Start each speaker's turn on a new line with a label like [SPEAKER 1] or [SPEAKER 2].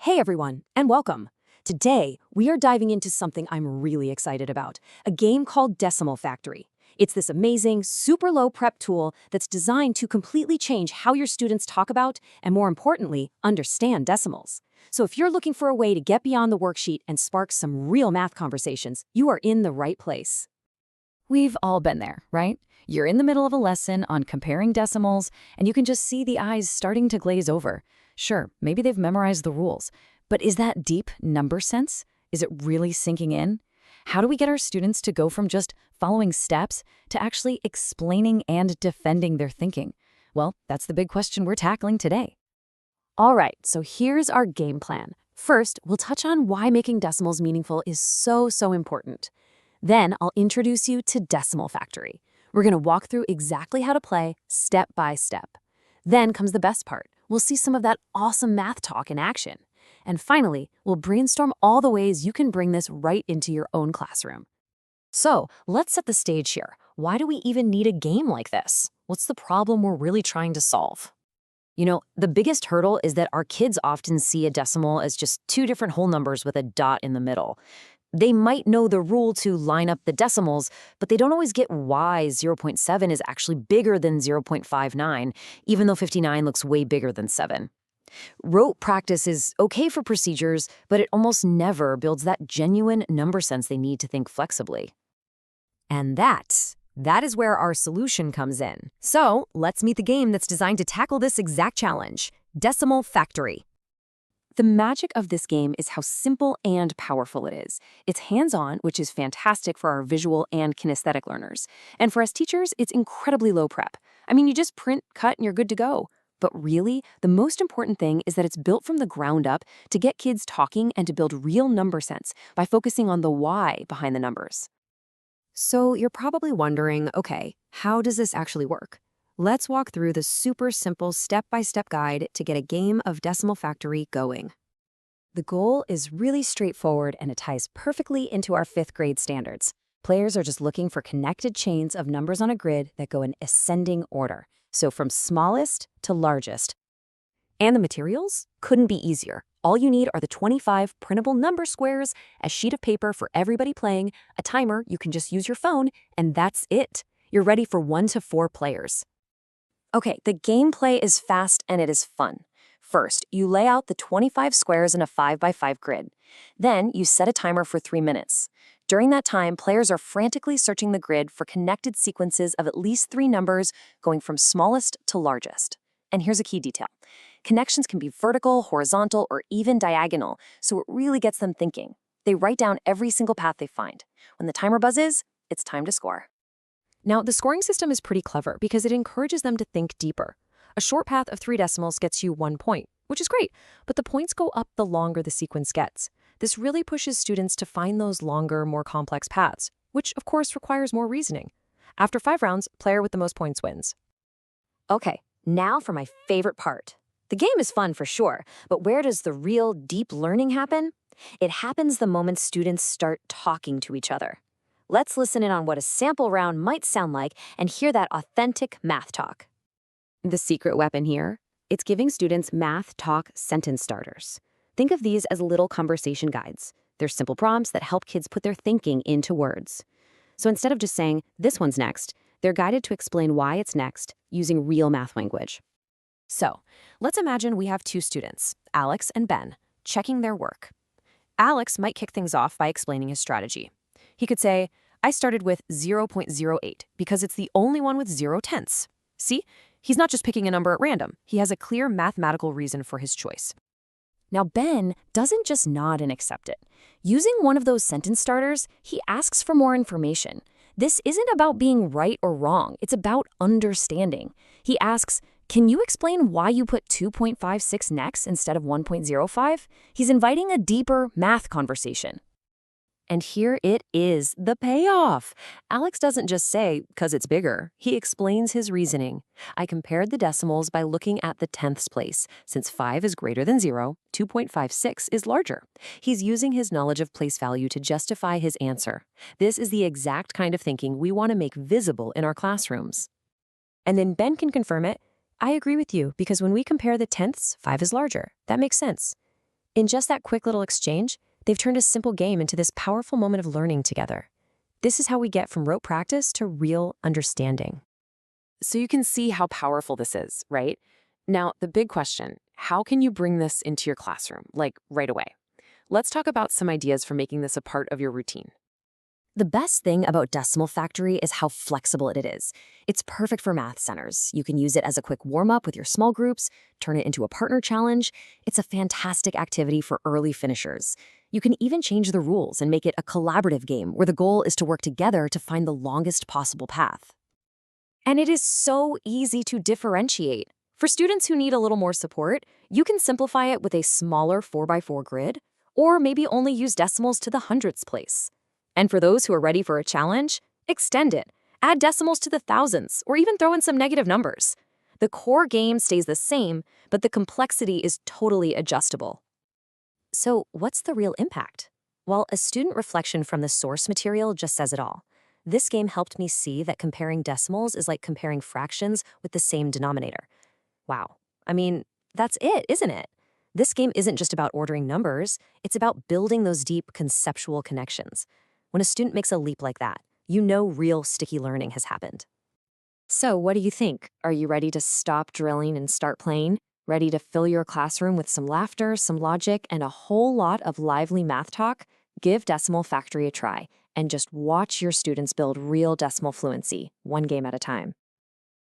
[SPEAKER 1] Hey everyone, and welcome. Today, we are diving into something I'm really excited about, a game called Decimal Factory. It's this amazing, super low prep tool that's designed to completely change how your students talk about, and more importantly, understand decimals. So if you're looking for a way to get beyond the worksheet and spark some real math conversations, you are in the right place.
[SPEAKER 2] We've all been there, right? You're in the middle of a lesson on comparing decimals, and you can just see the eyes starting to glaze over. Sure, maybe they've memorized the rules, but is that deep number sense? Is it really sinking in? How do we get our students to go from just following steps to actually explaining and defending their thinking? Well, that's the big question we're tackling today.
[SPEAKER 1] All right, so here's our game plan. First, we'll touch on why making decimals meaningful is so important. Then I'll introduce you to Decimal Factory. We're going to walk through exactly how to play step by step. Then comes the best part. We'll see some of that awesome math talk in action. And finally, we'll brainstorm all the ways you can bring this right into your own classroom. So let's set the stage here. Why do we even need a game like this? What's the problem we're really trying to solve? The biggest hurdle is that our kids often see a decimal as just two different whole numbers with a dot in the middle. They might know the rule to line up the decimals, but they don't always get why 0.7 is actually bigger than 0.59, even though 59 looks way bigger than 7. Rote practice is okay for procedures, but it almost never builds that genuine number sense they need to think flexibly. And that is where our solution comes in. So let's meet the game that's designed to tackle this exact challenge, Decimal Factory. The magic of this game is how simple and powerful it is. It's hands-on, which is fantastic for our visual and kinesthetic learners. And for us teachers, it's incredibly low prep. You just print, cut, and you're good to go. But really, the most important thing is that it's built from the ground up to get kids talking and to build real number sense by focusing on the why behind the numbers. So you're probably wondering, okay, how does this actually work? Let's walk through the super simple step-by-step guide to get a game of Decimal Factory going. The goal is really straightforward and it ties perfectly into our 5th grade standards. Players are just looking for connected chains of numbers on a grid that go in ascending order, so from smallest to largest. And the materials couldn't be easier. All you need are the 25 printable number squares, a sheet of paper for everybody playing, a timer, you can just use your phone, and that's it. You're ready for 1 to 4 players. Okay, the gameplay is fast and it is fun. First, you lay out the 25 squares in a 5x5 grid. Then, you set a timer for 3 minutes. During that time, players are frantically searching the grid for connected sequences of at least 3 numbers going from smallest to largest. And here's a key detail. Connections can be vertical, horizontal, or even diagonal, so it really gets them thinking. They write down every single path they find. When the timer buzzes, it's time to score. Now, the scoring system is pretty clever because it encourages them to think deeper. A short path of 3 decimals gets you 1 point, which is great, but the points go up the longer the sequence gets. This really pushes students to find those longer, more complex paths, which of course requires more reasoning. After 5 rounds, player with the most points wins. Okay, now for my favorite part. The game is fun for sure, but where does the real deep learning happen? It happens the moment students start talking to each other. Let's listen in on what a sample round might sound like and hear that authentic math talk. The secret weapon here? It's giving students math talk sentence starters. Think of these as little conversation guides. They're simple prompts that help kids put their thinking into words. So instead of just saying, this one's next, they're guided to explain why it's next using real math language. So let's imagine we have 2 students, Alex and Ben, checking their work. Alex might kick things off by explaining his strategy. He could say, I started with 0.08 because it's the only one with 0 tenths. See, he's not just picking a number at random. He has a clear mathematical reason for his choice. Now, Ben doesn't just nod and accept it. Using one of those sentence starters, he asks for more information. This isn't about being right or wrong. It's about understanding. He asks, can you explain why you put 2.56 next instead of 1.05? He's inviting a deeper math conversation. And here it is, the payoff. Alex doesn't just say, because it's bigger. He explains his reasoning. I compared the decimals by looking at the tenths place. Since 5 is greater than 0, 2.56 is larger. He's using his knowledge of place value to justify his answer. This is the exact kind of thinking we want to make visible in our classrooms. And then Ben can confirm it. I agree with you, because when we compare the tenths, 5 is larger. That makes sense. In just that quick little exchange, they've turned a simple game into this powerful moment of learning together. This is how we get from rote practice to real understanding. So you can see how powerful this is, right? Now, the big question, how can you bring this into your classroom, like right away? Let's talk about some ideas for making this a part of your routine. The best thing about Decimal Factory is how flexible it is. It's perfect for math centers. You can use it as a quick warm-up with your small groups, turn it into a partner challenge. It's a fantastic activity for early finishers. You can even change the rules and make it a collaborative game where the goal is to work together to find the longest possible path. And it is so easy to differentiate. For students who need a little more support, you can simplify it with a smaller 4x4 grid, or maybe only use decimals to the hundredths place. And for those who are ready for a challenge, extend it. Add decimals to the thousands, or even throw in some negative numbers. The core game stays the same, but the complexity is totally adjustable. So what's the real impact? Well, a student reflection from the source material just says it all. This game helped me see that comparing decimals is like comparing fractions with the same denominator. Wow. I mean, that's it, isn't it? This game isn't just about ordering numbers, it's about building those deep conceptual connections. When a student makes a leap like that, you know real sticky learning has happened. So what do you think? Are you ready to stop drilling and start playing? Ready to fill your classroom with some laughter, some logic, and a whole lot of lively math talk? Give Decimal Factory a try and just watch your students build real decimal fluency, one game at a time.